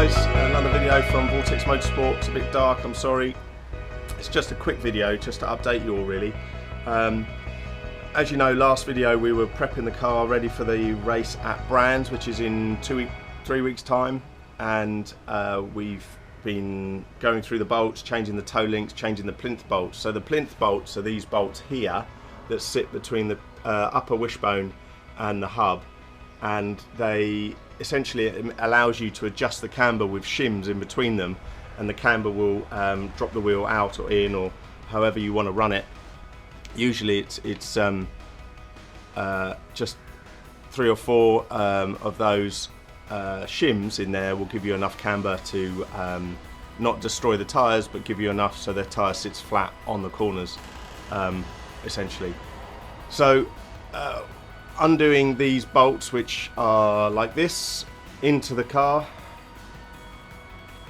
guys, another video from Vortex Motorsport. It's a bit dark, I'm sorry. It's just a quick video just to update you all really. As you know, last video we were prepping the car ready for the race at Brands, which is in 3 weeks time, and we've been going through the bolts, changing the toe links, changing the plinth bolts. So the plinth bolts are these bolts here that sit between the upper wishbone and the hub, and they essentially, it allows you to adjust the camber with shims in between them, and the camber will drop the wheel out or in, or however you want to run it. Usually it's just 3 or 4 of those shims in there will give you enough camber to not destroy the tyres, but give you enough so the tyre sits flat on the corners, essentially. So undoing these bolts, which are like this, into the car,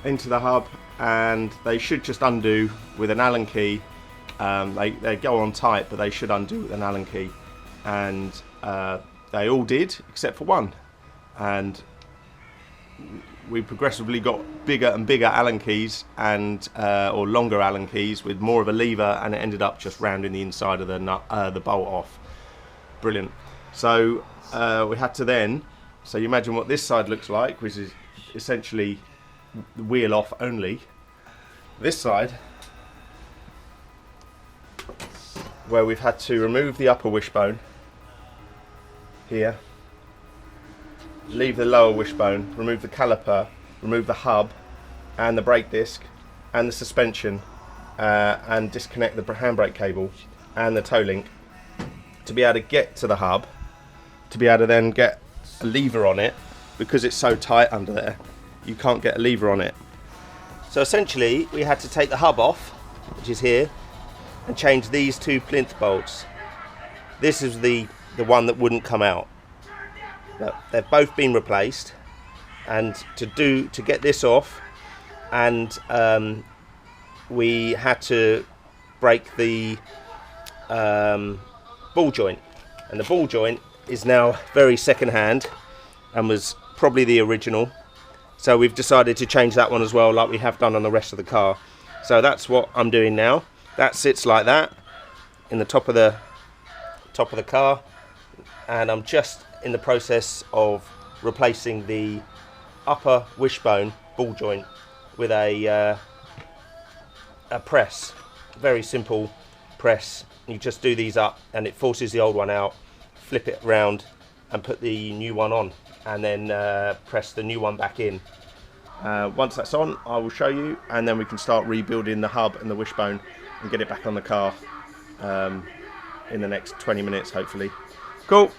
into the hub, and they should just undo with an Allen key. They go on tight, but they should undo with an Allen key, and they all did except for one, and we progressively got bigger and bigger Allen keys, and or longer Allen keys with more of a lever, and it ended up just rounding the inside of the nut, the bolt off. Brilliant. So we had to then, so you imagine what this side looks like, which is essentially the wheel off only. This side, where we've had to remove the upper wishbone here, leave the lower wishbone, remove the caliper, remove the hub and the brake disc and the suspension, and disconnect the handbrake cable and the toe link to be able to get to the hub, to be able to then get a lever on it, because it's so tight under there you can't get a lever on it. So essentially we had to take the hub off, which is here, and change these 2 plinth bolts. This is the one that wouldn't come out. Now, they've both been replaced, and to get this off, and we had to break the ball joint, and the ball joint is now very second hand and was probably the original, so we've decided to change that one as well, like we have done on the rest of the car. So that's what I'm doing now. That sits like that in the top of the car, and I'm just in the process of replacing the upper wishbone ball joint with a press. Very simple press. You just do these up and it forces the old one out, flip it round and put the new one on, and then press the new one back in. Once that's on, I will show you, and then we can start rebuilding the hub and the wishbone and get it back on the car in the next 20 minutes hopefully. Cool.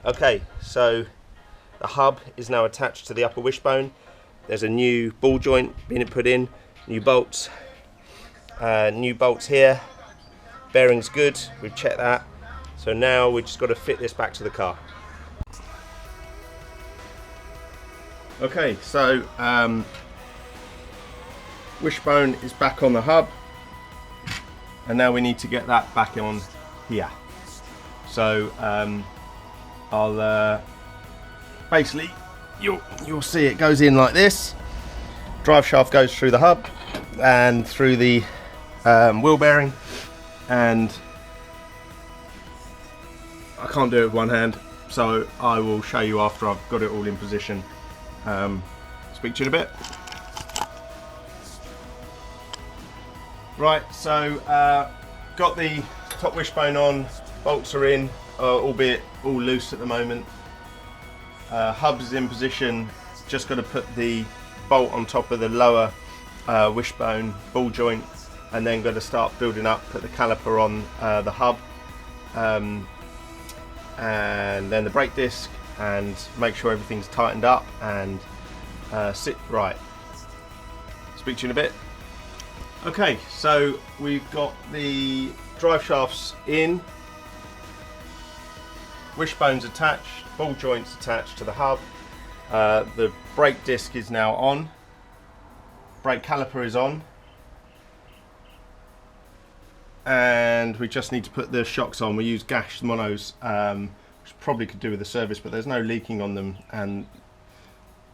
Okay, so the hub is now attached to the upper wishbone. There's a new ball joint being put in, new bolts here. Bearing's good, we've checked that. So now we've just got to fit this back to the car. Okay, so wishbone is back on the hub, and now we need to get that back on here. So I'll basically, you'll see it goes in like this. Drive shaft goes through the hub and through the wheel bearing, and I can't do it with one hand, so I will show you after I've got it all in position. Speak to you in a bit. Right, so got the top wishbone on, bolts are in, albeit all loose at the moment. Hub is in position, just got to put the bolt on top of the lower wishbone ball joint, and then got to start building up, put the caliper on the hub, and then the brake disc, and make sure everything's tightened up and sit right. Speak to you in a bit. Okay, so we've got the drive shafts in, wishbones attached, ball joints attached to the hub. The brake disc is now on, brake caliper is on, and we just need to put the shocks on. We use gashed monos, which probably could do with the service, but there's no leaking on them, and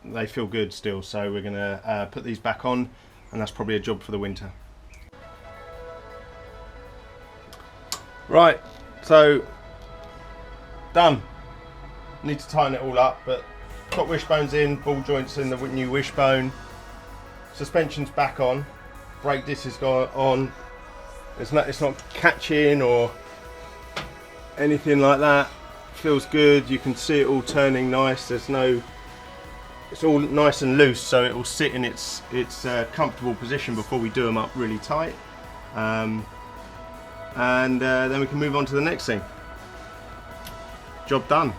they feel good still. So we're going to put these back on, and that's probably a job for the winter. Right, so done. Need to tighten it all up, but got wishbones in, ball joints in the new wishbone, suspension's back on, brake disc has gone on. It's not catching or anything like that. Feels good. You can see it all turning nice. It's all nice and loose, so it will sit in its comfortable position before we do them up really tight. And then we can move on to the next thing. Job done.